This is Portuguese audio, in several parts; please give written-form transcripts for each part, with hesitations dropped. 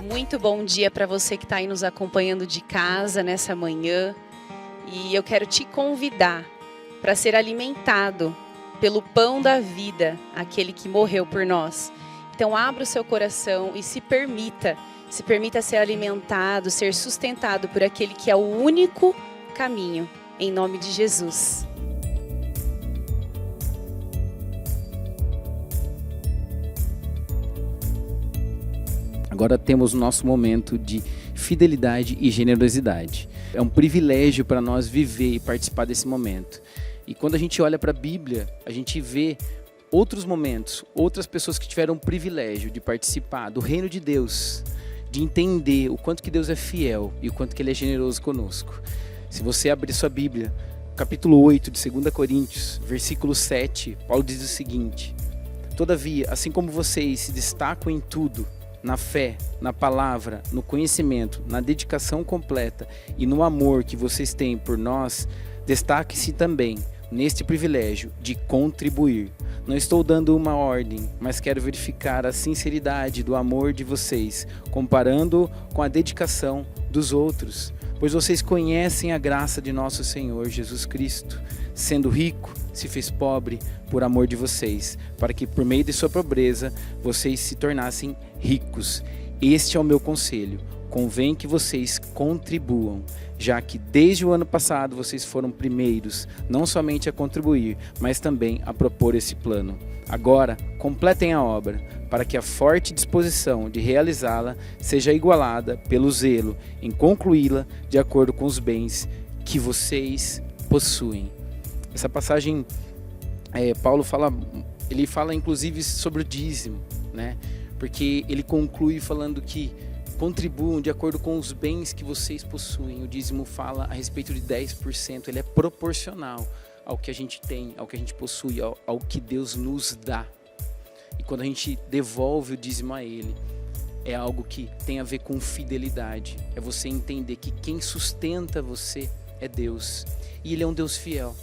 Muito bom dia para você que está aí nos acompanhando de casa nessa manhã. E eu quero te convidar para ser alimentado pelo pão da vida, aquele que morreu por nós. Então abra o seu coração e se permita ser alimentado, ser sustentado por aquele que é o único caminho, em nome de Jesus. Agora temos o nosso momento de fidelidade e generosidade. É um privilégio para nós viver e participar desse momento. E quando a gente olha para a Bíblia, a gente vê outros momentos, outras pessoas que tiveram o privilégio de participar do reino de Deus, de entender o quanto que Deus é fiel e o quanto que Ele é generoso conosco. Se você abrir sua Bíblia, capítulo 8 de 2 Coríntios, versículo 7, Paulo diz o seguinte: todavia, assim como vocês se destacam em tudo, na fé, na palavra, no conhecimento, na dedicação completa e no amor que vocês têm por nós, destaque-se também neste privilégio de contribuir. Não estou dando uma ordem, mas quero verificar a sinceridade do amor de vocês, comparando com a dedicação dos outros, pois vocês conhecem a graça de nosso Senhor Jesus Cristo. Sendo rico, se fez pobre por amor de vocês, para que por meio de sua pobreza vocês se tornassem ricos. Este é o meu conselho: convém que vocês contribuam, já que desde o ano passado vocês foram primeiros, não somente a contribuir, mas também a propor esse plano. Agora, completem a obra, para que a forte disposição de realizá-la seja igualada pelo zelo em concluí-la de acordo com os bens que vocês possuem. Essa passagem, Paulo fala inclusive sobre o dízimo, né? Porque ele conclui falando que contribuam de acordo com os bens que vocês possuem. O dízimo fala a respeito de 10%, ele é proporcional ao que a gente tem, ao que a gente possui, ao que Deus nos dá. E quando a gente devolve o dízimo a Ele, é algo que tem a ver com fidelidade. É você entender que quem sustenta você é Deus. E Ele é um Deus fiel.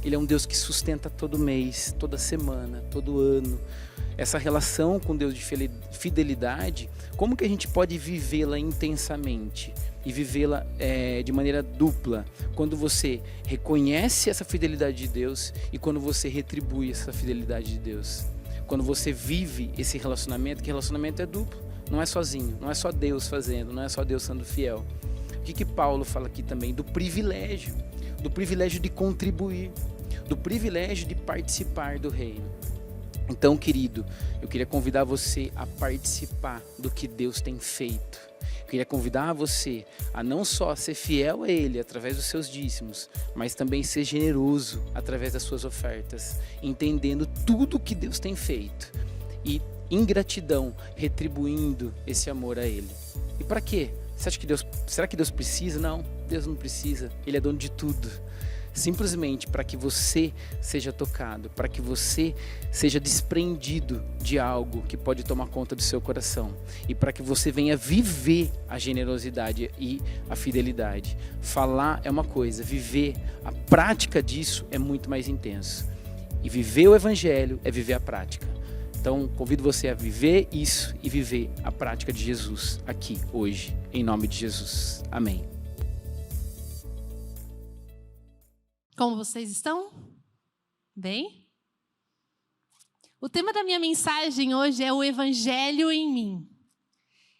Ele é um Deus que sustenta todo mês, toda semana, todo ano. Essa relação com Deus de fidelidade, como que a gente pode vivê-la intensamente e vivê-la de maneira dupla? Quando você reconhece essa fidelidade de Deus e quando você retribui essa fidelidade de Deus. Quando você vive esse relacionamento, que relacionamento é duplo, não é sozinho, não é só Deus fazendo, não é só Deus sendo fiel. O que Paulo fala aqui também? Do privilégio de contribuir, do privilégio de participar do reino. Então, querido, eu queria convidar você a participar do que Deus tem feito. queria convidar você a não só ser fiel a Ele através dos seus dízimos, mas também ser generoso através das suas ofertas, entendendo tudo que Deus tem feito e, em gratidão, retribuindo esse amor a Ele. E para quê? Será que Deus precisa? Não, Deus não precisa. Ele é dono de tudo. Simplesmente para que você seja tocado, para que você seja desprendido de algo que pode tomar conta do seu coração e para que você venha viver a generosidade e a fidelidade. Falar é uma coisa, viver, a prática disso é muito mais intenso. E viver o Evangelho é viver a prática. Então, convido você a viver isso e viver a prática de Jesus aqui, hoje, em nome de Jesus. Amém. Como vocês estão? Bem? O tema da minha mensagem hoje é o Evangelho em mim.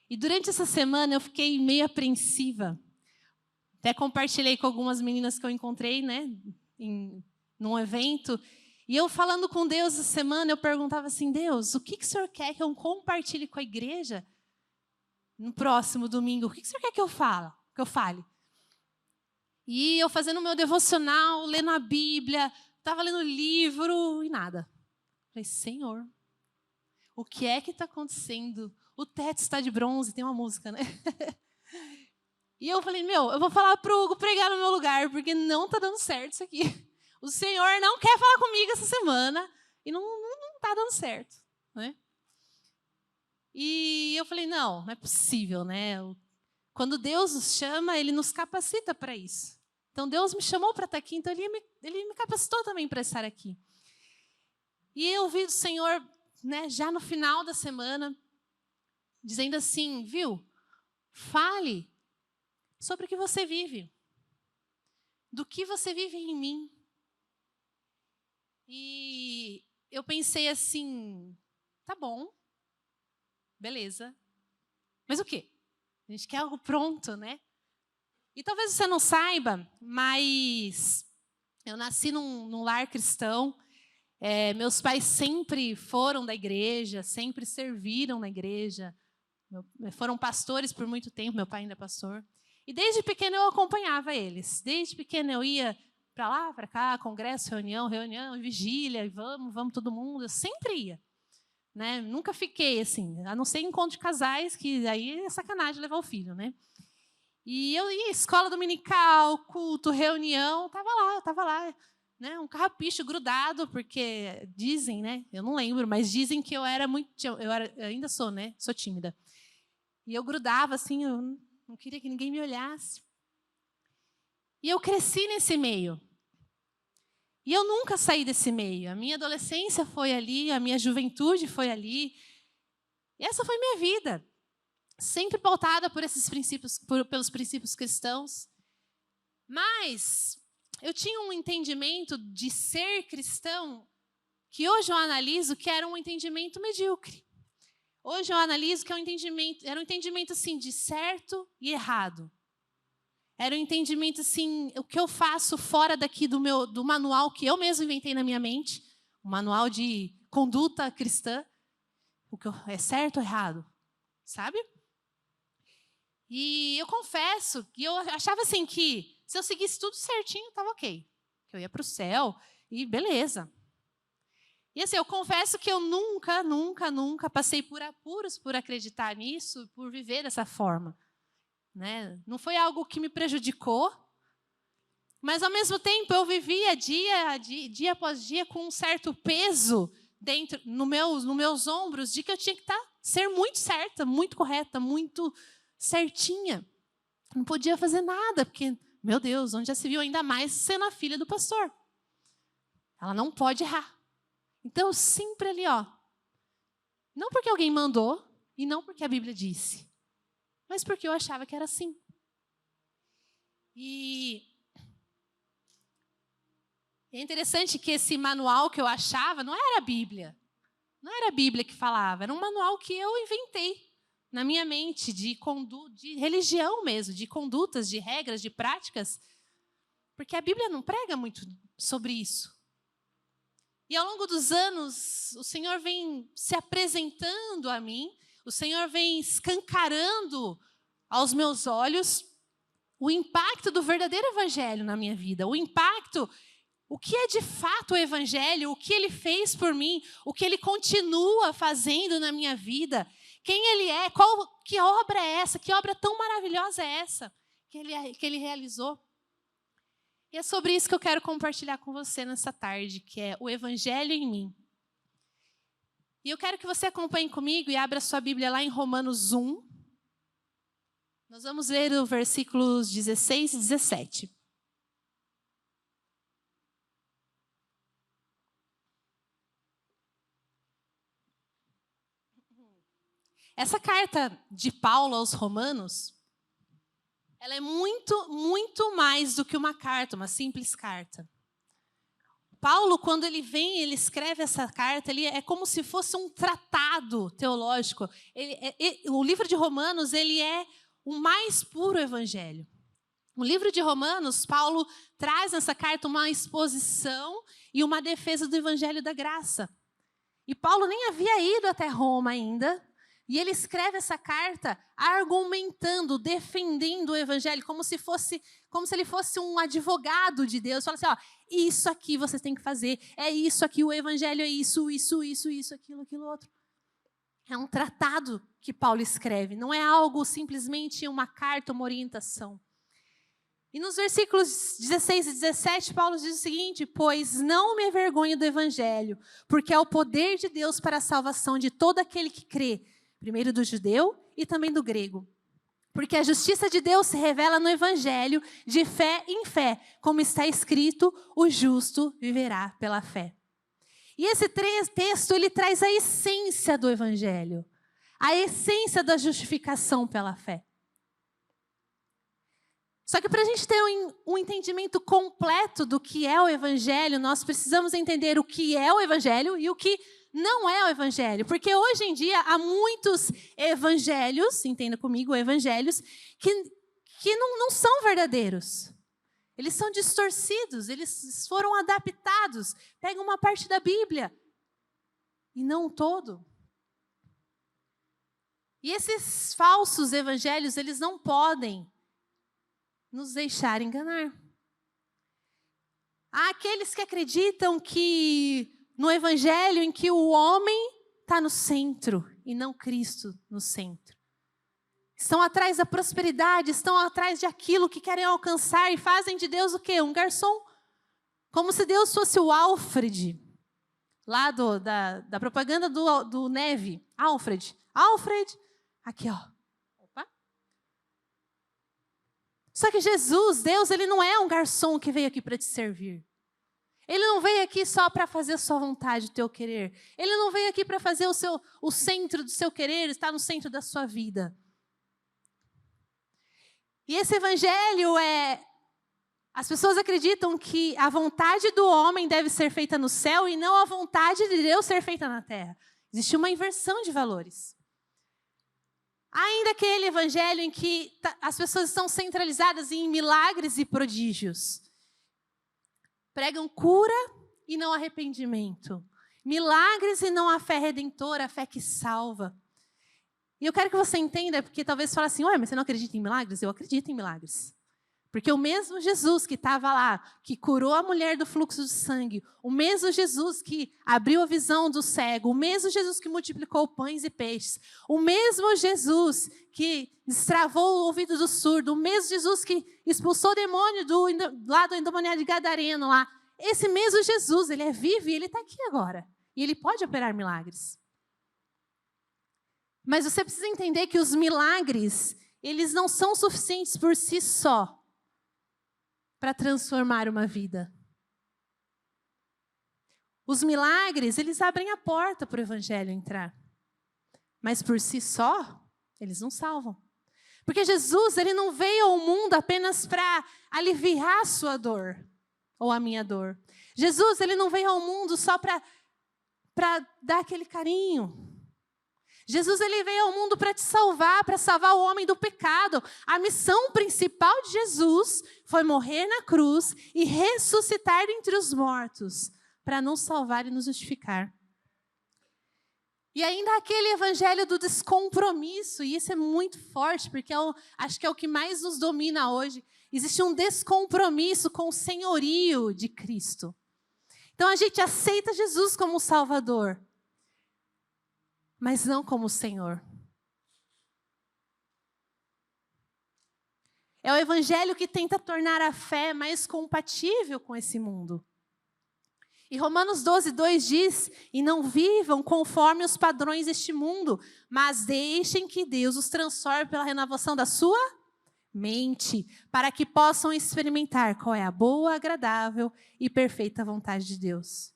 E durante essa semana eu fiquei meio apreensiva. Até compartilhei com algumas meninas que eu encontrei, né, num evento. E eu falando com Deus essa semana, eu perguntava assim, Deus, o que o Senhor quer que eu compartilhe com a igreja no próximo domingo? O que o Senhor quer que eu fale? E eu fazendo o meu devocional, lendo a Bíblia, estava lendo livro e nada. Falei, Senhor, o que é que está acontecendo? O teto está de bronze, tem uma música, né? E eu falei, eu vou falar para o Hugo pregar no meu lugar, porque não está dando certo isso aqui. O Senhor não quer falar comigo essa semana e não está dando certo, né? E eu falei, não é possível, né? Quando Deus nos chama, Ele nos capacita para isso. Então, Deus me chamou para estar aqui, então Ele me capacitou também para estar aqui. E eu ouvi do Senhor, né, já no final da semana, dizendo assim, viu? Fale sobre o que você vive. Do que você vive em mim. E eu pensei assim, tá bom, beleza. Mas o quê? A gente quer algo pronto, né? E talvez você não saiba, mas eu nasci num lar cristão. Meus pais sempre foram da igreja, sempre serviram na igreja. Foram pastores por muito tempo, meu pai ainda é pastor. E desde pequeno eu acompanhava eles. Desde pequeno eu ia para lá, para cá, congresso, reunião, vigília, e vamos todo mundo. Eu sempre ia. Né? Nunca fiquei assim, a não ser encontro de casais, que aí é sacanagem levar o filho, né? E eu ia escola dominical, culto, reunião, estava lá, né? Um carrapicho grudado, porque dizem, né? Eu não lembro, mas dizem que eu ainda sou, né? Sou tímida. E eu grudava assim, eu não queria que ninguém me olhasse. E eu cresci nesse meio. E eu nunca saí desse meio. A minha adolescência foi ali, a minha juventude foi ali. E essa foi minha vida. Sempre pautada por esses princípios, pelos princípios cristãos. Mas eu tinha um entendimento de ser cristão que hoje eu analiso que era um entendimento medíocre. Hoje eu analiso que era um entendimento assim, de certo e errado. Era um entendimento assim, o que eu faço fora daqui do manual que eu mesmo inventei na minha mente, um manual de conduta cristã, o que é certo ou errado, sabe? E eu confesso que eu achava assim que se eu seguisse tudo certinho, estava ok. Que eu ia para o céu e beleza. E assim, eu confesso que eu nunca passei por apuros por acreditar nisso, por viver dessa forma. Né? Não foi algo que me prejudicou, mas ao mesmo tempo eu vivia dia após dia com um certo peso nos meus ombros de que eu tinha que ser muito certa, muito correta, muito certinha. Não podia fazer nada, porque, meu Deus, onde já se viu ainda mais sendo a filha do pastor. Ela não pode errar. Então, sempre ali, não porque alguém mandou e não porque a Bíblia disse, mas porque eu achava que era assim. E é interessante que esse manual que eu achava não era a Bíblia. Não era a Bíblia que falava, era um manual que eu inventei na minha mente de religião mesmo, de condutas, de regras, de práticas, porque a Bíblia não prega muito sobre isso. E ao longo dos anos, o Senhor vem se apresentando a mim, o Senhor vem escancarando aos meus olhos o impacto do verdadeiro evangelho na minha vida, o impacto, o que é de fato o evangelho, o que ele fez por mim, o que ele continua fazendo na minha vida, quem ele é, que obra é essa, que obra tão maravilhosa é essa que ele realizou. E é sobre isso que eu quero compartilhar com você nessa tarde, que é o evangelho em mim. E eu quero que você acompanhe comigo e abra sua Bíblia lá em Romanos 1. Nós vamos ler os versículos 16 e 17. Essa carta de Paulo aos Romanos, ela é muito, muito mais do que uma carta, uma simples carta. Paulo, quando ele vem, ele escreve essa carta, é como se fosse um tratado teológico. O livro de Romanos, ele é o mais puro evangelho. No livro de Romanos, Paulo traz nessa carta uma exposição e uma defesa do evangelho da graça. E Paulo nem havia ido até Roma ainda, e ele escreve essa carta argumentando, defendendo o evangelho, como se ele fosse um advogado de Deus. Fala assim, ó, isso aqui vocês têm que fazer, é isso aqui, o evangelho é isso, aquilo outro. É um tratado que Paulo escreve, não é algo simplesmente uma carta, uma orientação. E nos versículos 16 e 17, Paulo diz o seguinte: pois não me envergonho do evangelho, porque é o poder de Deus para a salvação de todo aquele que crê, primeiro do judeu e também do grego. Porque a justiça de Deus se revela no evangelho de fé em fé, como está escrito, o justo viverá pela fé. E esse texto, ele traz a essência do evangelho, a essência da justificação pela fé. Só que para a gente ter um entendimento completo do que é o evangelho, nós precisamos entender o que é o evangelho e o que não é o evangelho. Porque hoje em dia há muitos evangelhos, entenda comigo, evangelhos, que não são verdadeiros. Eles são distorcidos, eles foram adaptados. Pega uma parte da Bíblia e não o todo. E esses falsos evangelhos, eles não podem nos deixar enganar. Há aqueles que acreditam que no evangelho em que o homem está no centro e não Cristo no centro. Estão atrás da prosperidade, estão atrás de aquilo que querem alcançar e fazem de Deus o quê? Um garçom. Como se Deus fosse o Alfred, lá da propaganda do Neve. Alfred, aqui ó. Só que Jesus, Deus, ele não é um garçom que veio aqui para te servir. Ele não veio aqui só para fazer a sua vontade, o teu querer. Ele não veio aqui para fazer o centro do seu querer, estar no centro da sua vida. E esse evangelho as pessoas acreditam que a vontade do homem deve ser feita no céu e não a vontade de Deus ser feita na terra. Existe uma inversão de valores. Ainda aquele evangelho em que as pessoas estão centralizadas em milagres e prodígios. Pregam cura e não arrependimento. Milagres e não a fé redentora, a fé que salva. E eu quero que você entenda, porque talvez você fale assim, ué, mas você não acredita em milagres? Eu acredito em milagres. Porque o mesmo Jesus que estava lá, que curou a mulher do fluxo de sangue, o mesmo Jesus que abriu a visão do cego, o mesmo Jesus que multiplicou pães e peixes, o mesmo Jesus que destravou o ouvido do surdo, o mesmo Jesus que expulsou o demônio lá do endemoniado de Gadareno lá, esse mesmo Jesus, ele é vivo e ele está aqui agora. E ele pode operar milagres. Mas você precisa entender que os milagres, eles não são suficientes por si só para transformar uma vida. Os milagres, eles abrem a porta para o evangelho entrar. Mas por si só, eles não salvam. Porque Jesus, ele não veio ao mundo apenas para aliviar a sua dor, ou a minha dor. Jesus, ele não veio ao mundo só para dar aquele carinho. Jesus, ele veio ao mundo para te salvar, para salvar o homem do pecado. A missão principal de Jesus foi morrer na cruz e ressuscitar dentre os mortos, para nos salvar e nos justificar. E ainda aquele evangelho do descompromisso, e isso é muito forte, porque acho que é o que mais nos domina hoje. Existe um descompromisso com o senhorio de Cristo. Então a gente aceita Jesus como Salvador, mas não como Senhor. É o evangelho que tenta tornar a fé mais compatível com esse mundo. E Romanos 12:2 diz: e não vivam conforme os padrões deste mundo, mas deixem que Deus os transforme pela renovação da sua mente, para que possam experimentar qual é a boa, agradável e perfeita vontade de Deus.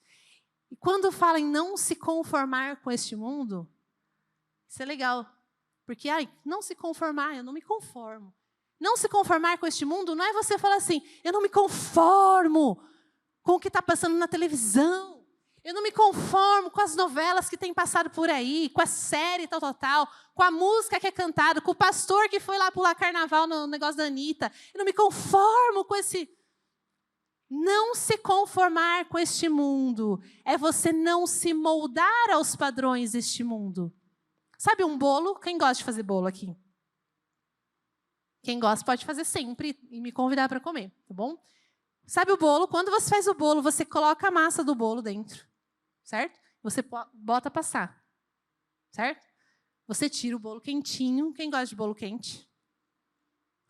E quando fala em não se conformar com este mundo, isso é legal, porque não se conformar, eu não me conformo. Não se conformar com este mundo não é você falar assim, eu não me conformo com o que está passando na televisão. Eu não me conformo com as novelas que têm passado por aí, com a série tal, com a música que é cantada, com o pastor que foi lá pular carnaval no negócio da Anitta. Eu não me conformo com esse... Não se conformar com este mundo é você não se moldar aos padrões deste mundo. Sabe um bolo? Quem gosta de fazer bolo aqui? Quem gosta pode fazer sempre e me convidar para comer, tá bom? Sabe o bolo? Quando você faz o bolo, você coloca a massa do bolo dentro, certo? Você bota passar, certo? Você tira o bolo quentinho. Quem gosta de bolo quente?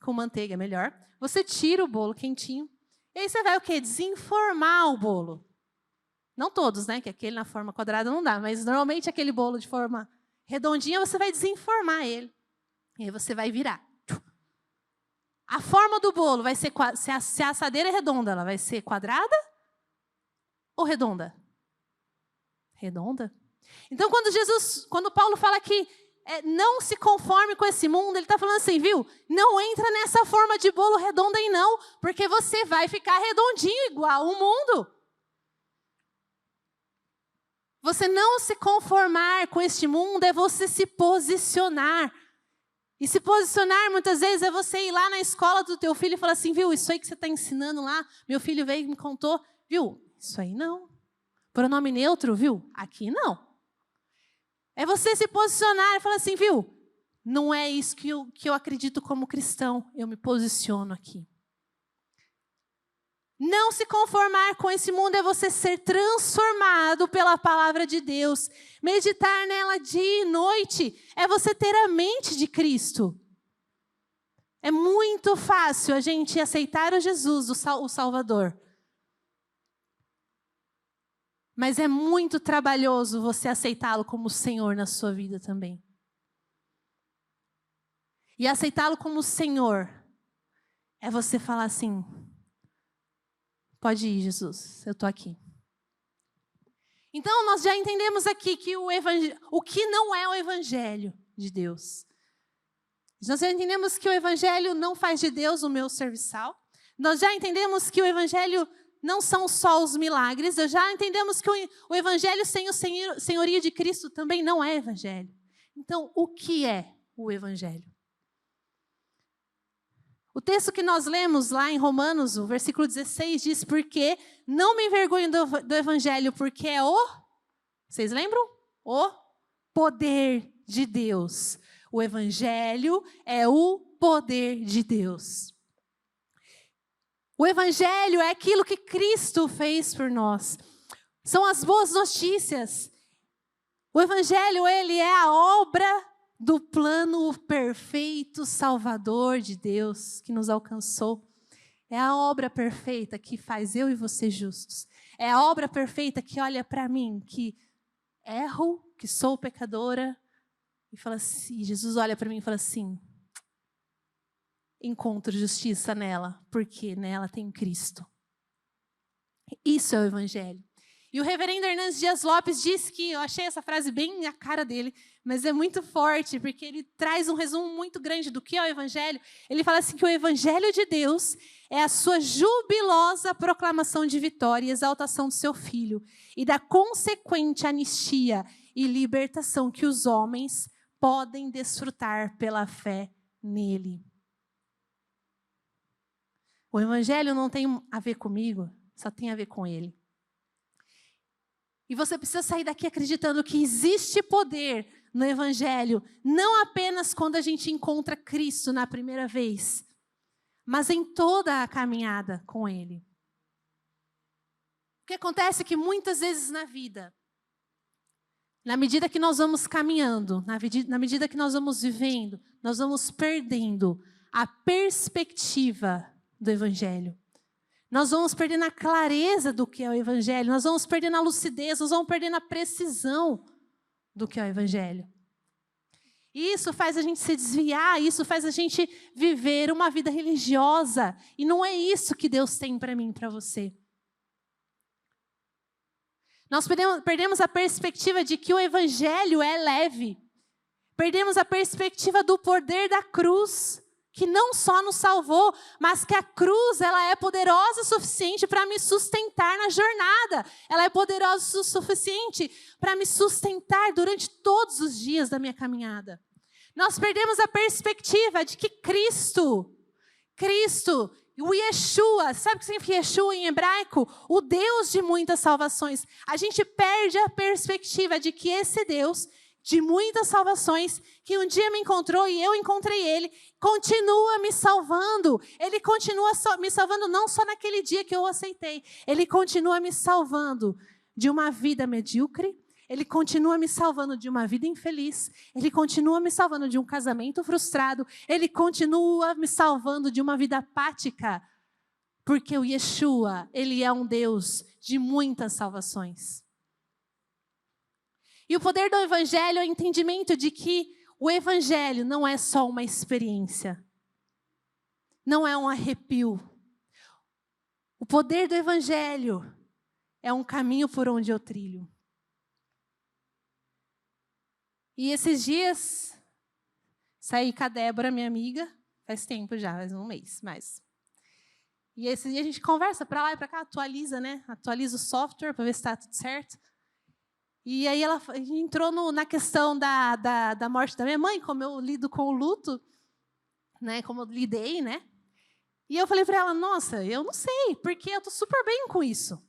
Com manteiga é melhor. Você tira o bolo quentinho. E aí você vai o quê? Desenformar o bolo. Não todos, né? Que aquele na forma quadrada não dá. Mas normalmente aquele bolo de forma redondinha, você vai desenformar ele. E aí você vai virar. A forma do bolo vai ser... Se a assadeira é redonda, ela vai ser quadrada ou redonda? Redonda. Então, quando Paulo fala que não se conforme com esse mundo, ele está falando assim, viu? Não entra nessa forma de bolo redonda aí não, porque você vai ficar redondinho igual o mundo. Você não se conformar com este mundo é você se posicionar. E se posicionar, muitas vezes, é você ir lá na escola do teu filho e falar assim, viu, isso aí que você está ensinando lá, meu filho veio e me contou, viu, isso aí não. Pronome neutro, viu, aqui não. É você se posicionar e falar assim, viu, não é isso que eu acredito como cristão, eu me posiciono aqui. Não se conformar com esse mundo é você ser transformado pela palavra de Deus. Meditar nela dia e noite é você ter a mente de Cristo. É muito fácil a gente aceitar o Jesus, o Salvador. Mas é muito trabalhoso você aceitá-lo como Senhor na sua vida também. E aceitá-lo como Senhor é você falar assim... Pode ir, Jesus, eu estou aqui. Então, nós já entendemos aqui que o que não é o Evangelho de Deus. Nós já entendemos que o Evangelho não faz de Deus o meu serviçal. Nós já entendemos que o Evangelho não são só os milagres. Nós já entendemos que o Evangelho sem o senhorio de Cristo também não é Evangelho. Então, o que é o Evangelho? O texto que nós lemos lá em Romanos, o versículo 16, diz, porque não me envergonho do Evangelho, porque é vocês lembram? O poder de Deus. O Evangelho é o poder de Deus. O Evangelho é aquilo que Cristo fez por nós. São as boas notícias. O Evangelho, ele é a obra do plano perfeito salvador de Deus que nos alcançou. É a obra perfeita que faz eu e você justos. É a obra perfeita que olha para mim, que erro, que sou pecadora, e fala assim, Jesus olha para mim e fala assim, encontro justiça nela, porque nela tem Cristo. Isso é o Evangelho. E o reverendo Hernandes Dias Lopes disse que, eu achei essa frase bem a cara dele, mas é muito forte, porque ele traz um resumo muito grande do que é o Evangelho. Ele fala assim que o Evangelho de Deus é a sua jubilosa proclamação de vitória e exaltação do seu Filho, e da consequente anistia e libertação que os homens podem desfrutar pela fé nele. O Evangelho não tem a ver comigo, só tem a ver com ele. E você precisa sair daqui acreditando que existe poder no Evangelho, não apenas quando a gente encontra Cristo na primeira vez, mas em toda a caminhada com Ele. O que acontece é que muitas vezes na vida, na medida que nós vamos caminhando, na medida que nós vamos vivendo, nós vamos perdendo a perspectiva do Evangelho. Nós vamos perdendo a clareza do que é o Evangelho, nós vamos perdendo a lucidez, nós vamos perdendo a precisão do que é o Evangelho. E isso faz a gente se desviar, isso faz a gente viver uma vida religiosa. E não é isso que Deus tem para mim e para você. Nós perdemos a perspectiva de que o Evangelho é leve. Perdemos a perspectiva do poder da cruz, que não só nos salvou, mas que a cruz ela é poderosa o suficiente para me sustentar na jornada. Ela é poderosa o suficiente para me sustentar durante todos os dias da minha caminhada. Nós perdemos a perspectiva de que Cristo, o Yeshua, sabe o que significa Yeshua em hebraico? O Deus de muitas salvações. A gente perde a perspectiva de que esse Deus de muitas salvações, que um dia me encontrou e eu encontrei Ele, continua me salvando. Ele continua me salvando não só naquele dia que eu o aceitei. Ele continua me salvando de uma vida medíocre. Ele continua me salvando de uma vida infeliz. Ele continua me salvando de um casamento frustrado. Ele continua me salvando de uma vida apática. Porque o Yeshua, Ele é um Deus de muitas salvações. E o poder do Evangelho é o entendimento de que o Evangelho não é só uma experiência. Não é um arrepio. O poder do Evangelho é um caminho por onde eu trilho. E esses dias, saí com a Débora, minha amiga, faz tempo já, faz um mês, mas... E esse dia a gente conversa para lá e para cá, atualiza, né? Atualiza o software para ver se está tudo certo. E aí ela entrou na questão da morte da minha mãe, como eu lido com o luto, né? Como eu lidei, né? E eu falei para ela, nossa, eu não sei, porque eu estou super bem com isso.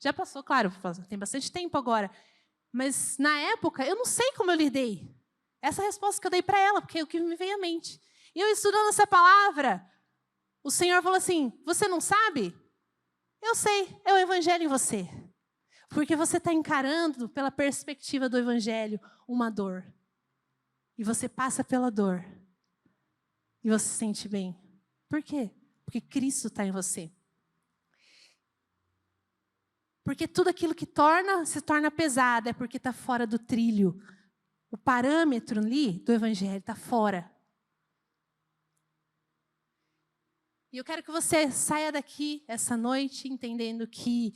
Já passou, claro, tem bastante tempo agora. Mas, na época, eu não sei como eu lidei. Essa é a resposta que eu dei para ela, porque é o que me veio à mente. E eu estudando essa palavra, o Senhor falou assim, você não sabe? Eu sei, é o Evangelho em você. Porque você está encarando, pela perspectiva do Evangelho, uma dor. E você passa pela dor. E você se sente bem. Por quê? Porque Cristo está em você. Porque tudo aquilo que se torna pesado é porque está fora do trilho. O parâmetro ali do Evangelho está fora. E eu quero que você saia daqui essa noite entendendo que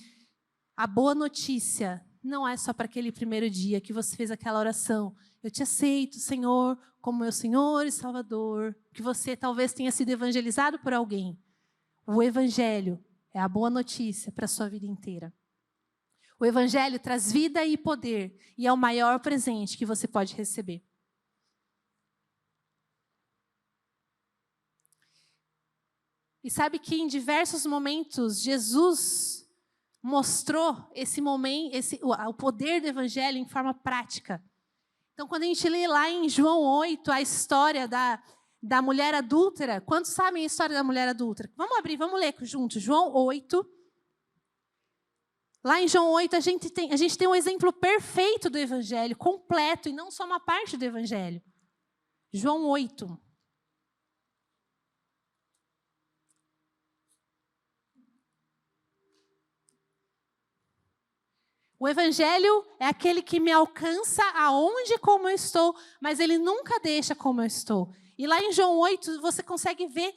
a boa notícia não é só para aquele primeiro dia que você fez aquela oração. Eu te aceito, Senhor, como meu Senhor e Salvador. Que você talvez tenha sido evangelizado por alguém. O Evangelho é a boa notícia para a sua vida inteira. O Evangelho traz vida e poder e é o maior presente que você pode receber. E sabe que em diversos momentos Jesus mostrou o poder do Evangelho em forma prática. Então, quando a gente lê lá em João 8 a história da mulher adúltera, quantos sabem a história da mulher adúltera? Vamos abrir, vamos ler juntos. João 8. Lá em João 8, a gente tem um exemplo perfeito do Evangelho, completo, e não só uma parte do Evangelho. João 8. O Evangelho é aquele que me alcança aonde e como eu estou, mas ele nunca deixa como eu estou. E lá em João 8, você consegue ver,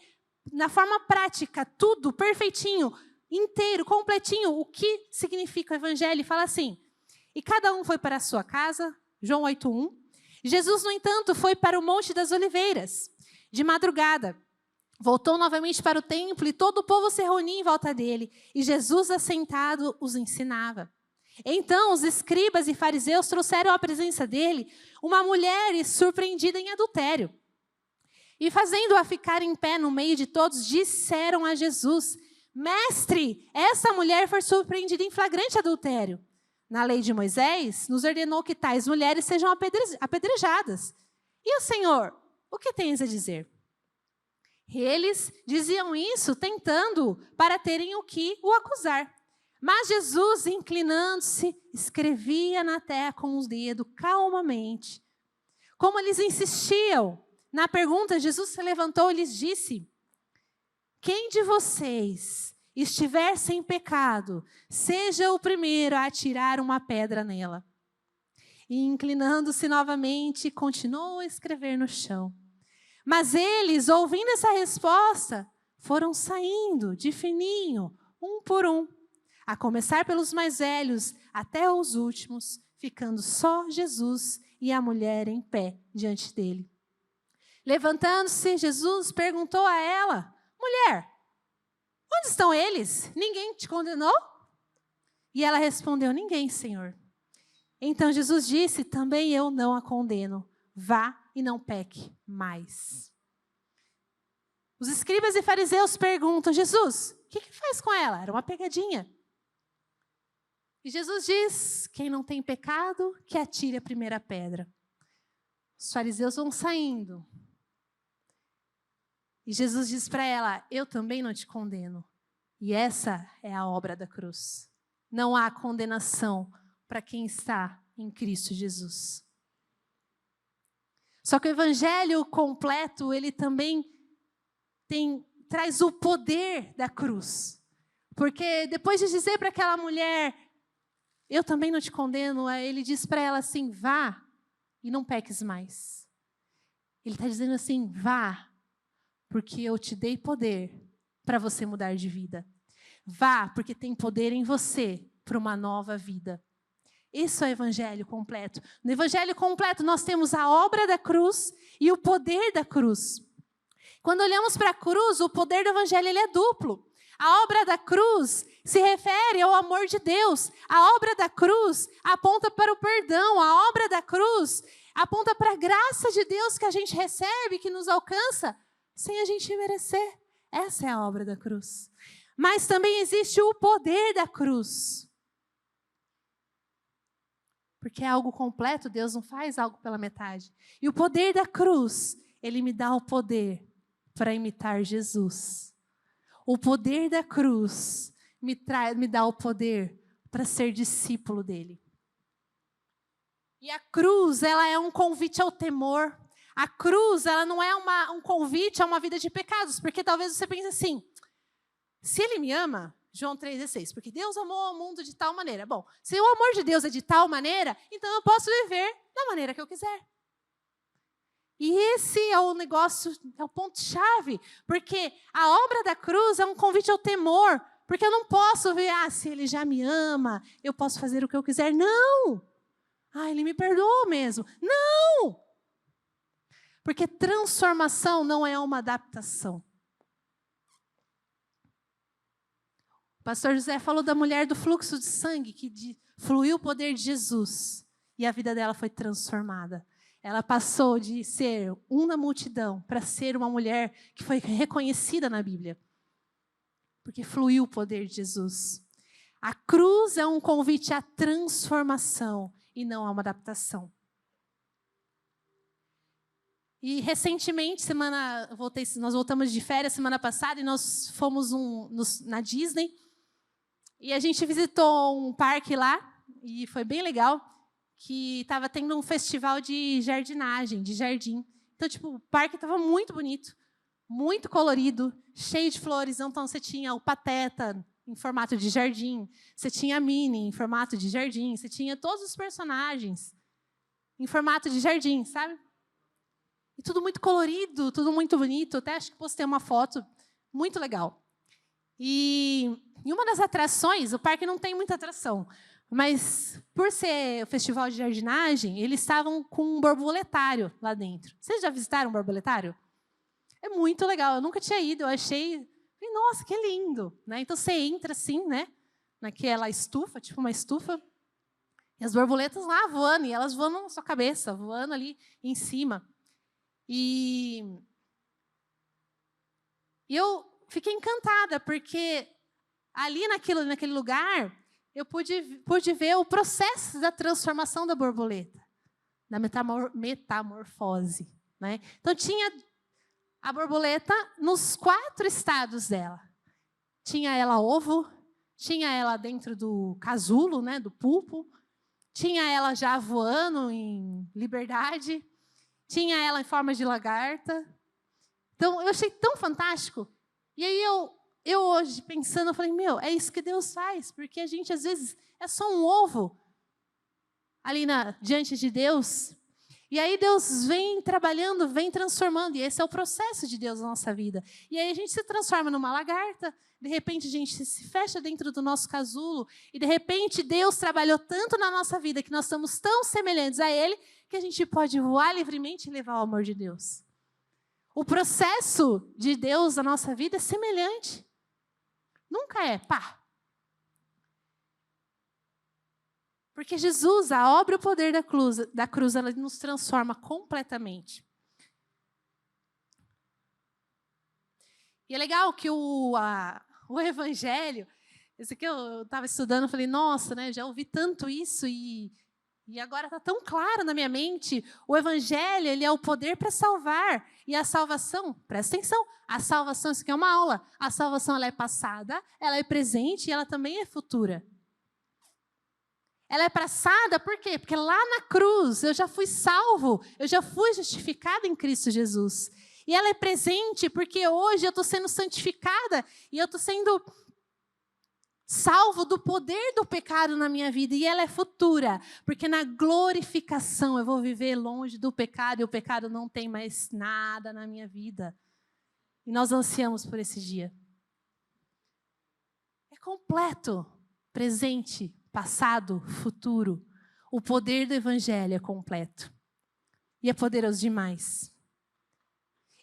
na forma prática, tudo perfeitinho, inteiro, completinho, o que significa o Evangelho. E fala assim, e cada um foi para a sua casa, João 8:1. Jesus, no entanto, foi para o Monte das Oliveiras, de madrugada. Voltou novamente para o templo e todo o povo se reunia em volta dele. E Jesus, assentado, os ensinava. Então, os escribas e fariseus trouxeram à presença dele uma mulher surpreendida em adultério. E fazendo-a ficar em pé no meio de todos, disseram a Jesus, Mestre, essa mulher foi surpreendida em flagrante adultério. na lei de Moisés, nos ordenou que tais mulheres sejam apedrejadas. E o Senhor, o que tens a dizer? Eles diziam isso tentando para terem o que o acusar. Mas Jesus, inclinando-se, escrevia na terra com os dedos, calmamente. Como eles insistiam na pergunta, Jesus se levantou e lhes disse: quem de vocês estiver sem pecado, seja o primeiro a atirar uma pedra nela. E inclinando-se novamente, continuou a escrever no chão. Mas eles, ouvindo essa resposta, foram saindo de fininho, um por um, a começar pelos mais velhos até os últimos, ficando só Jesus e a mulher em pé diante dele. Levantando-se, Jesus perguntou a ela: mulher, onde estão eles? Ninguém te condenou? E ela respondeu: ninguém, Senhor. Então Jesus disse: também eu não a condeno. Vá e não peque mais. Os escribas e fariseus perguntam: Jesus, o que faz com ela? Era uma pegadinha. E Jesus diz: quem não tem pecado, que atire a primeira pedra. Os fariseus vão saindo. E Jesus diz para ela: eu também não te condeno. E essa é a obra da cruz. Não há condenação para quem está em Cristo Jesus. Só que o evangelho completo, ele também traz o poder da cruz. Porque depois de dizer para aquela mulher: eu também não te condeno, ele diz para ela assim: vá e não peques mais. Ele está dizendo assim: vá, porque eu te dei poder para você mudar de vida. Vá, porque tem poder em você para uma nova vida. Isso é o evangelho completo. No evangelho completo nós temos a obra da cruz e o poder da cruz. Quando olhamos para a cruz, o poder do evangelho ele é duplo. A obra da cruz se refere ao amor de Deus. A obra da cruz aponta para o perdão. A obra da cruz aponta para a graça de Deus que a gente recebe, que nos alcança, sem a gente merecer. Essa é a obra da cruz. Mas também existe o poder da cruz. Porque é algo completo, Deus não faz algo pela metade. E o poder da cruz, ele me dá o poder para imitar Jesus. O poder da cruz me dá o poder para ser discípulo dele. E a cruz, ela é um convite ao temor. A cruz, ela não é um convite a uma vida de pecados, porque talvez você pense assim: se ele me ama, João 3,16, porque Deus amou o mundo de tal maneira. Bom, se o amor de Deus é de tal maneira, então eu posso viver da maneira que eu quiser. E esse é o negócio, é o ponto-chave, porque a obra da cruz é um convite ao temor, porque eu não posso ver, se ele já me ama, eu posso fazer o que eu quiser. Não! Ele me perdoou mesmo. Não! Porque transformação não é uma adaptação. O pastor José falou da mulher do fluxo de sangue, que fluiu o poder de Jesus, e a vida dela foi transformada. Ela passou de ser na multidão para ser uma mulher que foi reconhecida na Bíblia. Porque fluiu o poder de Jesus. A cruz é um convite à transformação e não a uma adaptação. E recentemente, nós voltamos de férias semana passada e nós fomos na Disney. E a gente visitou um parque lá e foi bem legal, que estava tendo um festival de jardinagem, de jardim. Então, o parque estava muito bonito, muito colorido, cheio de flores. Então, você tinha o Pateta em formato de jardim, você tinha a Minnie em formato de jardim, você tinha todos os personagens em formato de jardim, sabe? E tudo muito colorido, tudo muito bonito. Até acho que postei uma foto muito legal. E uma das atrações, o parque não tem muita atração, mas por ser o festival de jardinagem, eles estavam com um borboletário lá dentro. Vocês já visitaram um borboletário? É muito legal, eu nunca tinha ido, eu achei, nossa, que lindo, né? Então você entra assim, né, naquela estufa, tipo uma estufa, e as borboletas lá voando, e elas voando na sua cabeça, voando ali em cima. E eu fiquei encantada, porque ali naquele lugar eu pude ver o processo da transformação da borboleta, da metamorfose, né? Então, tinha a borboleta nos 4 estados dela. Tinha ela ovo, tinha ela dentro do casulo, né, do pulpo, tinha ela já voando em liberdade, tinha ela em forma de lagarta. Então, eu achei tão fantástico. E aí, eu hoje, pensando, eu falei, é isso que Deus faz, porque a gente, às vezes, é só um ovo ali diante de Deus. E aí Deus vem trabalhando, vem transformando, e esse é o processo de Deus na nossa vida. E aí a gente se transforma numa lagarta, de repente a gente se fecha dentro do nosso casulo, e de repente Deus trabalhou tanto na nossa vida, que nós estamos tão semelhantes a Ele, que a gente pode voar livremente e levar o amor de Deus. O processo de Deus na nossa vida é semelhante. Nunca é, Porque Jesus, a obra e o poder da cruz, ela nos transforma completamente. E é legal que o Evangelho, esse aqui eu estava estudando, eu falei, nossa, né, já ouvi tanto isso e agora está tão claro na minha mente. O Evangelho, ele é o poder para salvar. E a salvação, presta atenção, a salvação, isso aqui é uma aula, a salvação ela é passada, ela é presente e ela também é futura. Ela é passada, por quê? Porque lá na cruz eu já fui salvo, eu já fui justificada em Cristo Jesus. E ela é presente porque hoje eu estou sendo santificada e eu estou sendo salvo do poder do pecado na minha vida. E ela é futura, porque na glorificação eu vou viver longe do pecado e o pecado não tem mais nada na minha vida. E nós ansiamos por esse dia. É completo, presente, passado, futuro. O poder do Evangelho é completo. E é poderoso demais.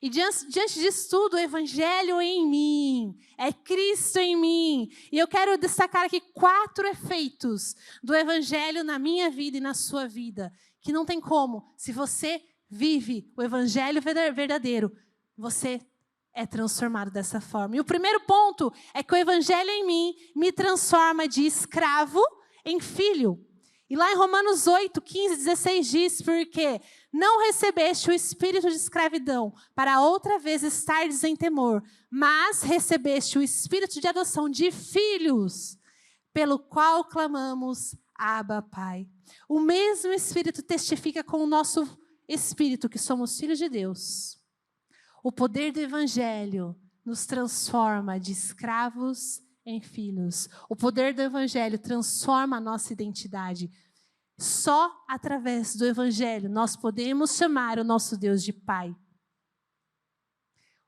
E diante disso tudo, o Evangelho em mim, é Cristo em mim. E eu quero destacar aqui 4 efeitos do Evangelho na minha vida e na sua vida. Que não tem como, se você vive o Evangelho verdadeiro, você é transformado dessa forma. E o primeiro ponto é que o Evangelho em mim me transforma de escravo em filho. E lá em Romanos 8, 15, 16 diz, porque não recebeste o espírito de escravidão para outra vez estardes em temor, mas recebeste o espírito de adoção de filhos, pelo qual clamamos, Abba, Pai. O mesmo Espírito testifica com o nosso espírito que somos filhos de Deus. O poder do Evangelho nos transforma de escravos em filhos. O poder do Evangelho transforma a nossa identidade. Só através do Evangelho nós podemos chamar o nosso Deus de Pai.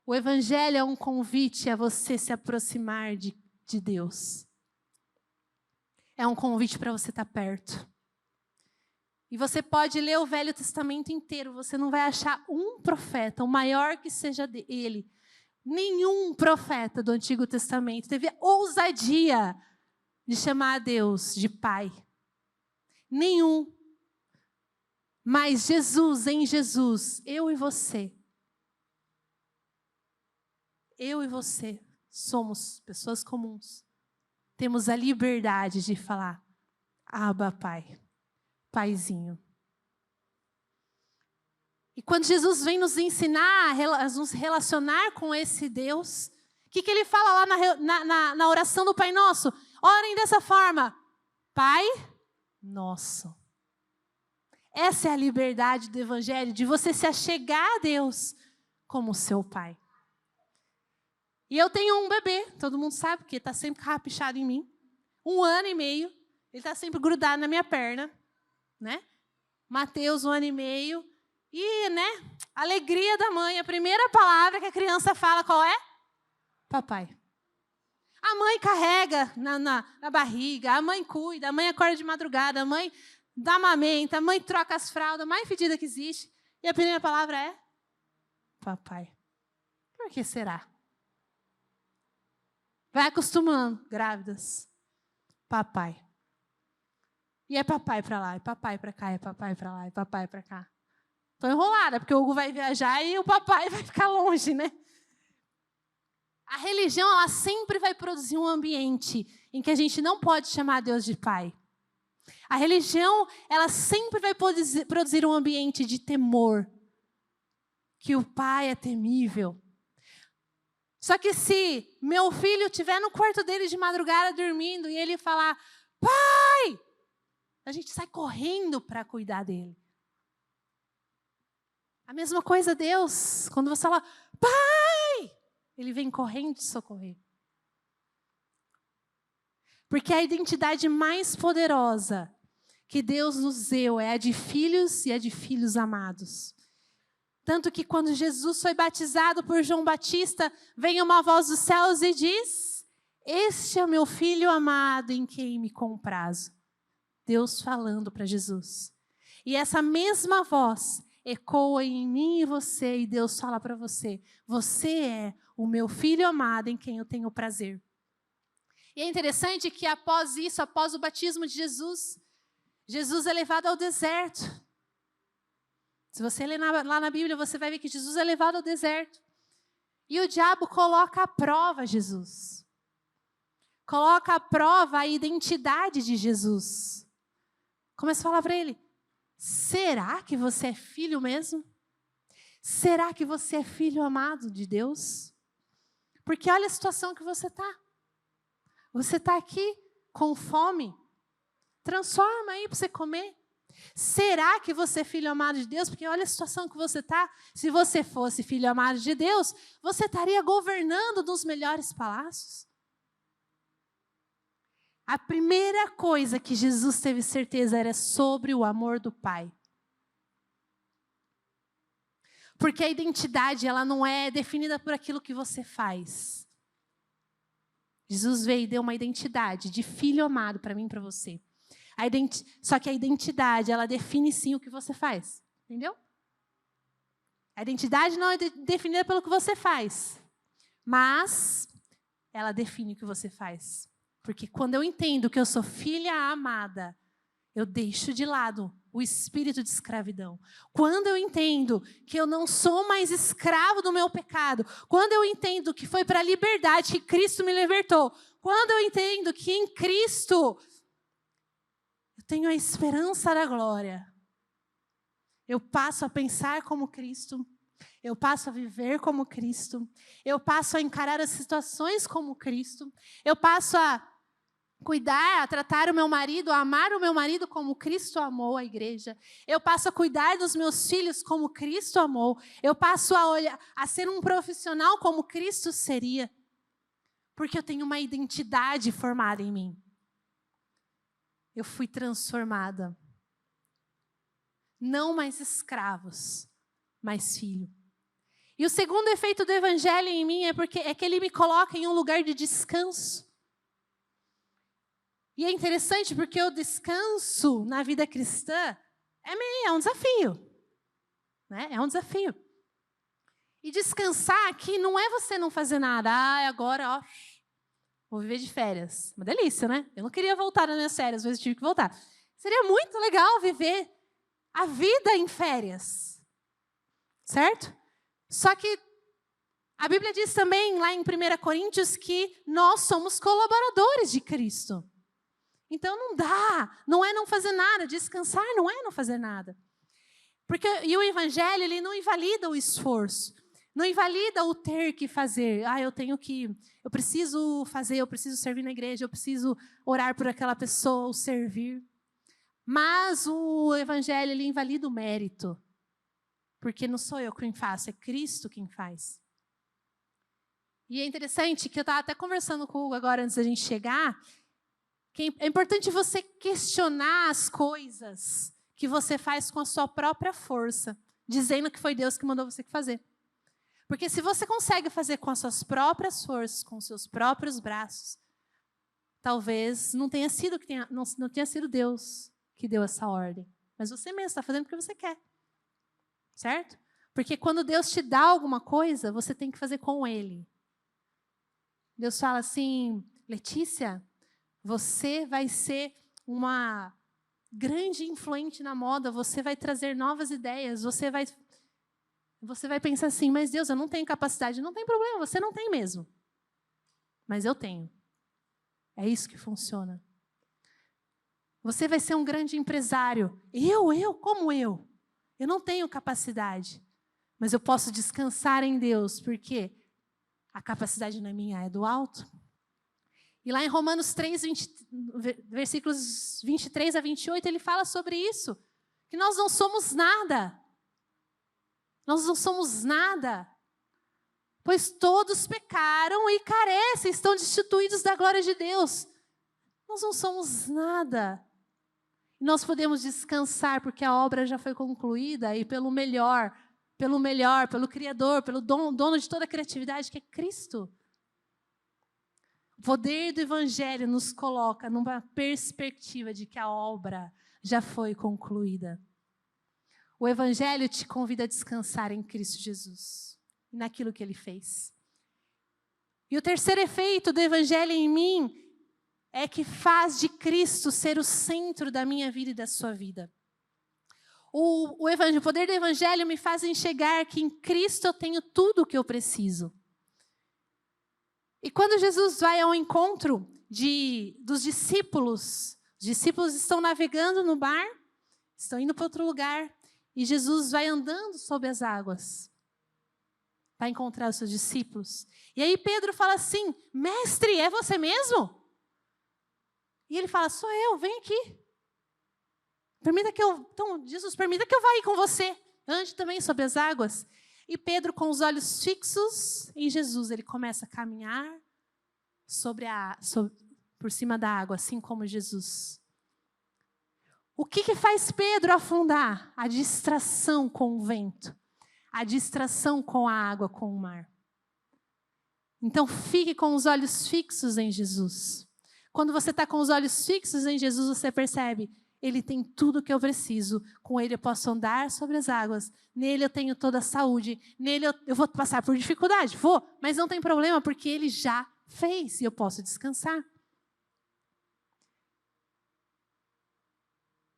O Evangelho é um convite a você se aproximar de Deus. É um convite para você estar perto. E você pode ler o Velho Testamento inteiro, você não vai achar um profeta, o maior que seja ele. Nenhum profeta do Antigo Testamento teve a ousadia de chamar a Deus de Pai. Nenhum. Mas Jesus, em Jesus, eu e você somos pessoas comuns. Temos a liberdade de falar, Abba, Pai, Paizinho. E quando Jesus vem nos ensinar a nos relacionar com esse Deus, o que ele fala lá na oração do Pai Nosso? Orem dessa forma, Pai Nosso. Essa é a liberdade do Evangelho, de você se achegar a Deus como seu Pai. E eu tenho um bebê, todo mundo sabe, porque está sempre carrapichado em mim. 1 ano e meio, ele está sempre grudado na minha perna, né? Mateus, 1 ano e meio. E, né, alegria da mãe, a primeira palavra que a criança fala, qual é? Papai. A mãe carrega na barriga, a mãe cuida, a mãe acorda de madrugada, a mãe dá amamenta, a mãe troca as fraldas, a mais fedida que existe. E a primeira palavra é? Papai. Por que será? Vai acostumando, grávidas. Papai. E é papai para lá, é papai para cá, é papai para lá, é papai para cá. Estou enrolada, porque o Hugo vai viajar e o papai vai ficar longe, né? A religião, ela sempre vai produzir um ambiente em que a gente não pode chamar Deus de Pai. A religião, ela sempre vai produzir um ambiente de temor, que o Pai é temível. Só que se meu filho estiver no quarto dele de madrugada dormindo e ele falar, pai, a gente sai correndo para cuidar dele. A mesma coisa Deus, quando você fala, pai, ele vem correndo te socorrer. Porque a identidade mais poderosa que Deus nos deu é a de filhos e a de filhos amados. Tanto que quando Jesus foi batizado por João Batista, vem uma voz dos céus e diz, este é o meu filho amado em quem me comprazo. Deus falando para Jesus. E essa mesma voz ecoa em mim e você, e Deus fala para você, você é o meu filho amado em quem eu tenho prazer. E é interessante que após isso, após o batismo de Jesus, Jesus é levado ao deserto. Se você ler lá na Bíblia, você vai ver que Jesus é levado ao deserto. E o diabo coloca à prova Jesus. Coloca à prova a identidade de Jesus. Começa a falar para ele, será que você é filho mesmo? Será que você é filho amado de Deus? Porque olha a situação que você está. Você está aqui com fome. Transforma aí para você comer. Será que você é filho amado de Deus? Porque olha a situação que você está. Se você fosse filho amado de Deus, você estaria governando nos melhores palácios. A primeira coisa que Jesus teve certeza era sobre o amor do Pai. Porque a identidade, ela não é definida por aquilo que você faz. Jesus veio e deu uma identidade de filho amado para mim e para você. Só que a identidade, ela define sim o que você faz. Entendeu? A identidade não é definida pelo que você faz. Mas ela define o que você faz. Porque quando eu entendo que eu sou filha amada, eu deixo de lado o espírito de escravidão. Quando eu entendo que eu não sou mais escravo do meu pecado, quando eu entendo que foi para a liberdade que Cristo me libertou, quando eu entendo que em Cristo eu tenho a esperança da glória, eu passo a pensar como Cristo, eu passo a viver como Cristo, eu passo a encarar as situações como Cristo, eu passo a cuidar, a tratar o meu marido, a amar o meu marido como Cristo amou a igreja. Eu passo a cuidar dos meus filhos como Cristo amou. Eu passo a ser um profissional como Cristo seria. Porque eu tenho uma identidade formada em mim. Eu fui transformada. Não mais escravos, mas filho. E o segundo efeito do evangelho em mim é que ele me coloca em um lugar de descanso. E é interessante porque o descanso na vida cristã é um desafio. Né? É um desafio. E descansar aqui não é você não fazer nada. Agora, vou viver de férias. Uma delícia, né? Eu não queria voltar nas minhas férias, mas eu tive que voltar. Seria muito legal viver a vida em férias. Certo? Só que a Bíblia diz também, lá em 1 Coríntios, que nós somos colaboradores de Cristo. Então não dá, não é não fazer nada, descansar não é não fazer nada. E o evangelho, ele não invalida o esforço, não invalida o ter que fazer. Eu preciso fazer, eu preciso servir na igreja, eu preciso orar por aquela pessoa, ou servir. Mas o evangelho, ele invalida o mérito, porque não sou eu quem faço, é Cristo quem faz. E é interessante que eu estava até conversando com o Hugo agora, antes da gente chegar, que é importante você questionar as coisas que você faz com a sua própria força, dizendo que foi Deus que mandou você fazer. Porque se você consegue fazer com as suas próprias forças, com os seus próprios braços, talvez não tenha sido Deus que deu essa ordem. Mas você mesmo está fazendo porque você quer. Certo? Porque quando Deus te dá alguma coisa, você tem que fazer com Ele. Deus fala assim, Letícia, você vai ser uma grande influente na moda, você vai trazer novas ideias, você vai pensar assim, mas Deus, eu não tenho capacidade. Não tem problema, você não tem mesmo. mas eu tenho. É isso que funciona. Você vai ser um grande empresário. Como eu? Eu não tenho capacidade, mas eu posso descansar em Deus, porque a capacidade não é minha, é do alto. E lá em Romanos 3, versículos 23 a 28, ele fala sobre isso, que nós não somos nada. Nós não somos nada, pois todos pecaram e carecem, estão destituídos da glória de Deus. Nós não somos nada. E nós podemos descansar, porque a obra já foi concluída, e pelo melhor, pelo Criador, pelo dono de toda a criatividade, que é Cristo. O poder do Evangelho nos coloca numa perspectiva de que a obra já foi concluída. O Evangelho te convida a descansar em Cristo Jesus e naquilo que Ele fez. E o terceiro efeito do Evangelho em mim é que faz de Cristo ser o centro da minha vida e da sua vida. O poder do Evangelho me faz enxergar que em Cristo eu tenho tudo o que eu preciso. E quando Jesus vai ao encontro dos discípulos, os discípulos estão navegando no mar, estão indo para outro lugar, e Jesus vai andando sobre as águas para encontrar os seus discípulos. E aí Pedro fala assim: mestre, é você mesmo? E ele fala: sou eu, vem aqui. Jesus, permita que eu vá aí com você. Ande também sobre as águas. E Pedro, com os olhos fixos em Jesus, ele começa a caminhar por cima da água, assim como Jesus. O que faz Pedro afundar? A distração com o vento. A distração com a água, com o mar. Então, fique com os olhos fixos em Jesus. Quando você está com os olhos fixos em Jesus, você percebe: Ele tem tudo o que eu preciso. Com Ele eu posso andar sobre as águas. Nele eu tenho toda a saúde. Nele eu vou passar por dificuldade? Vou, mas não tem problema, porque Ele já fez e eu posso descansar.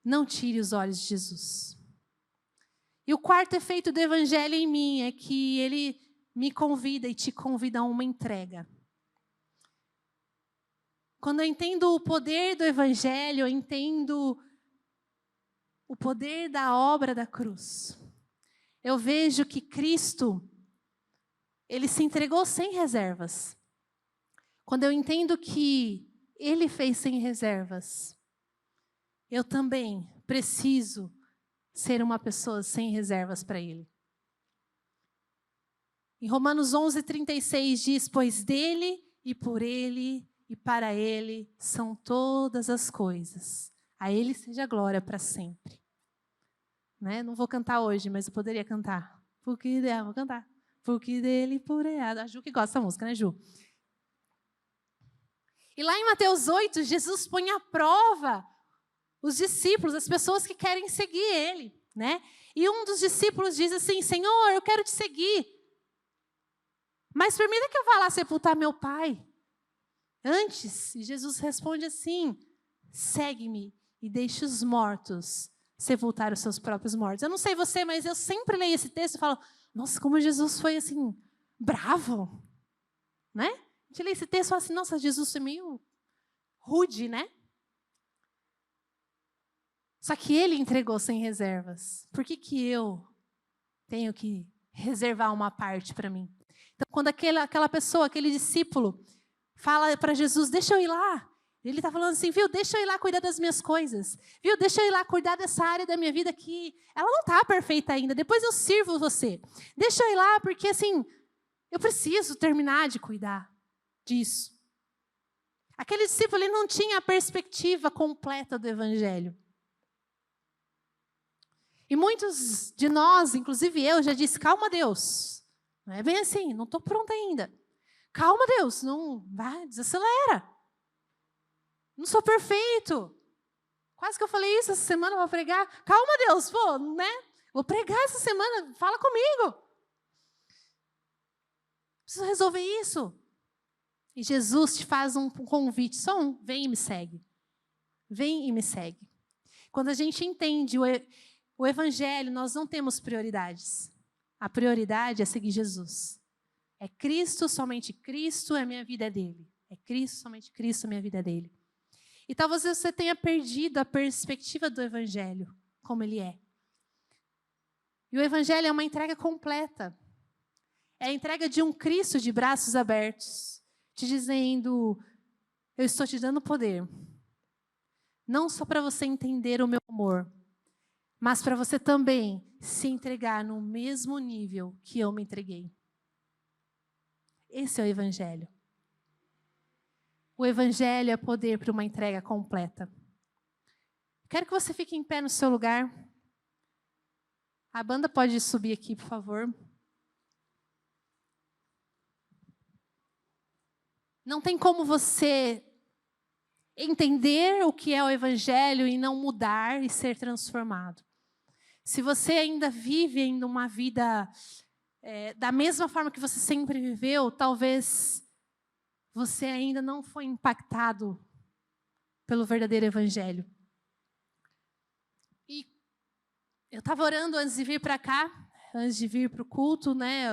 Não tire os olhos de Jesus. E o quarto efeito do Evangelho em mim é que Ele me convida e te convida a uma entrega. Quando eu entendo o poder do Evangelho, eu entendo o poder da obra da cruz. Eu vejo que Cristo, Ele se entregou sem reservas. Quando eu entendo que Ele fez sem reservas, eu também preciso ser uma pessoa sem reservas para Ele. Em Romanos 11:36 diz: pois dele e por Ele e para Ele são todas as coisas. A Ele seja glória para sempre. Né? Não vou cantar hoje, mas eu poderia cantar. Vou cantar. Porque dele e por Ele. A Ju que gosta dessa música, né, Ju? E lá em Mateus 8, Jesus põe à prova os discípulos, as pessoas que querem seguir Ele. Né? E um dos discípulos diz assim: Senhor, eu quero te seguir, mas permita que eu vá lá sepultar meu pai antes. E Jesus responde assim: segue-me e deixe os mortos sepultar os seus próprios mortos. Eu não sei você, mas eu sempre leio esse texto e falo: nossa, como Jesus foi assim, bravo. Né? A gente lê esse texto e fala assim: nossa, Jesus foi meio rude, né? Só que Ele entregou sem reservas. Por que eu tenho que reservar uma parte para mim? Então, quando aquela pessoa, aquele discípulo, fala para Jesus: deixa eu ir lá. Ele está falando assim: viu, deixa eu ir lá cuidar das minhas coisas. Viu, deixa eu ir lá cuidar dessa área da minha vida que ela não está perfeita ainda. Depois eu sirvo você. Deixa eu ir lá porque, assim, eu preciso terminar de cuidar disso. Aquele discípulo, ele não tinha a perspectiva completa do Evangelho. E muitos de nós, inclusive eu, já disse: calma, Deus. Não é bem assim, não estou pronta ainda. Calma, Deus, não vai, desacelera. Não sou perfeito. Quase que eu falei isso essa semana para pregar. Calma, Deus, vou pregar essa semana, fala comigo. Preciso resolver isso. E Jesus te faz um convite, só um: vem e me segue. Vem e me segue. Quando a gente entende o Evangelho, nós não temos prioridades. A prioridade é seguir Jesus. É Cristo, somente Cristo, a minha vida é dele. É Cristo, somente Cristo, a minha vida é dele. E talvez você tenha perdido a perspectiva do Evangelho, como ele é. E o Evangelho é uma entrega completa. É a entrega de um Cristo de braços abertos, te dizendo, eu estou te dando poder. Não só para você entender o meu amor, mas para você também se entregar no mesmo nível que eu me entreguei. Esse é o Evangelho. O Evangelho é poder para uma entrega completa. Quero que você fique em pé no seu lugar. A banda pode subir aqui, por favor. Não tem como você entender o que é o Evangelho e não mudar e ser transformado. Se você ainda vive uma vida da mesma forma que você sempre viveu, talvez você ainda não foi impactado pelo verdadeiro Evangelho. E eu estava orando antes de vir para cá, antes de vir para o culto, né?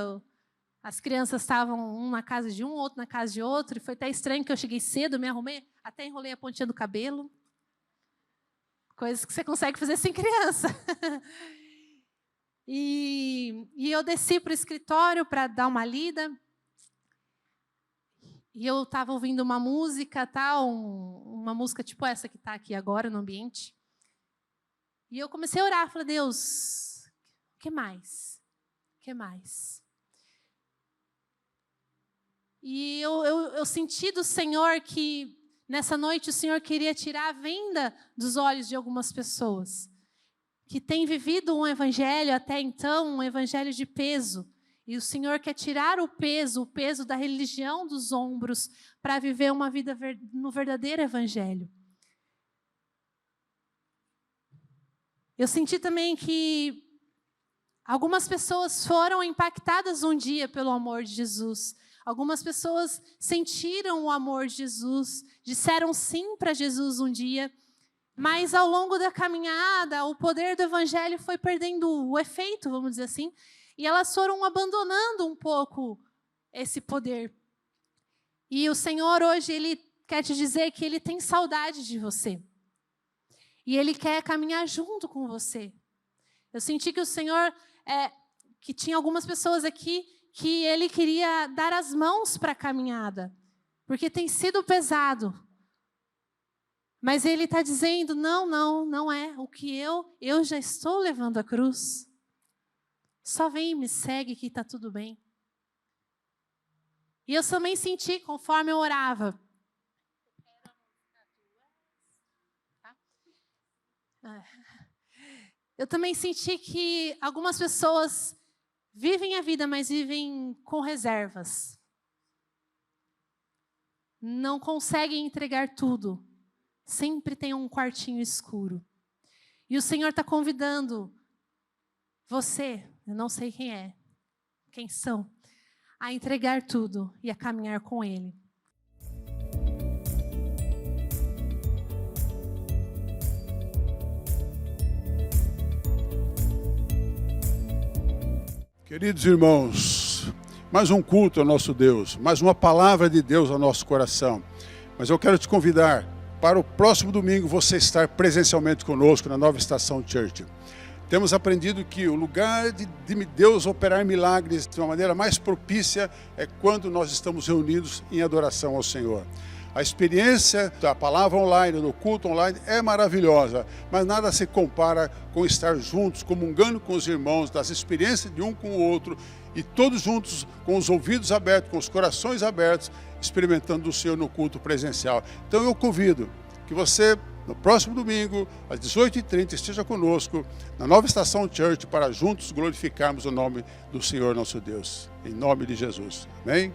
As crianças estavam um na casa de um, outro na casa de outro, e foi até estranho que eu cheguei cedo, me arrumei, até enrolei a pontinha do cabelo. Coisas que você consegue fazer sem criança. E eu desci para o escritório para dar uma lida. E eu estava ouvindo uma música, uma música tipo essa que está aqui agora no ambiente. E eu comecei a orar, falei, Deus, o que mais? O que mais? E eu senti do Senhor que nessa noite o Senhor queria tirar a venda dos olhos de algumas pessoas que têm vivido um evangelho até então, um evangelho de peso. E o Senhor quer tirar o peso da religião dos ombros para viver uma vida no verdadeiro evangelho. Eu senti também que algumas pessoas foram impactadas um dia pelo amor de Jesus. Algumas pessoas sentiram o amor de Jesus, disseram sim para Jesus um dia, mas ao longo da caminhada, o poder do evangelho foi perdendo o efeito, vamos dizer assim, e elas foram abandonando um pouco esse poder. E o Senhor hoje, Ele quer te dizer que Ele tem saudade de você. E Ele quer caminhar junto com você. Eu senti que o Senhor, que tinha algumas pessoas aqui, que Ele queria dar as mãos para a caminhada. Porque tem sido pesado. Mas Ele está dizendo, não é. O que eu já estou levando a cruz. Só vem e me segue que está tudo bem. E eu também senti, conforme eu orava. Eu também senti que algumas pessoas vivem a vida, mas vivem com reservas. Não conseguem entregar tudo. Sempre tem um quartinho escuro. E o Senhor está convidando você, eu não sei quem são, a entregar tudo e a caminhar com Ele. Queridos irmãos, mais um culto ao nosso Deus, mais uma palavra de Deus ao nosso coração. Mas eu quero te convidar para o próximo domingo você estar presencialmente conosco na Nova Estação Church. Temos aprendido que o lugar de Deus operar milagres de uma maneira mais propícia é quando nós estamos reunidos em adoração ao Senhor. A experiência da palavra online, do culto online, é maravilhosa, mas nada se compara com estar juntos, comungando com os irmãos, das experiências de um com o outro, e todos juntos, com os ouvidos abertos, com os corações abertos, experimentando o Senhor no culto presencial. Então eu convido que você, no próximo domingo, às 18h30, esteja conosco na Nova Estação Church para juntos glorificarmos o nome do Senhor nosso Deus. Em nome de Jesus. Amém?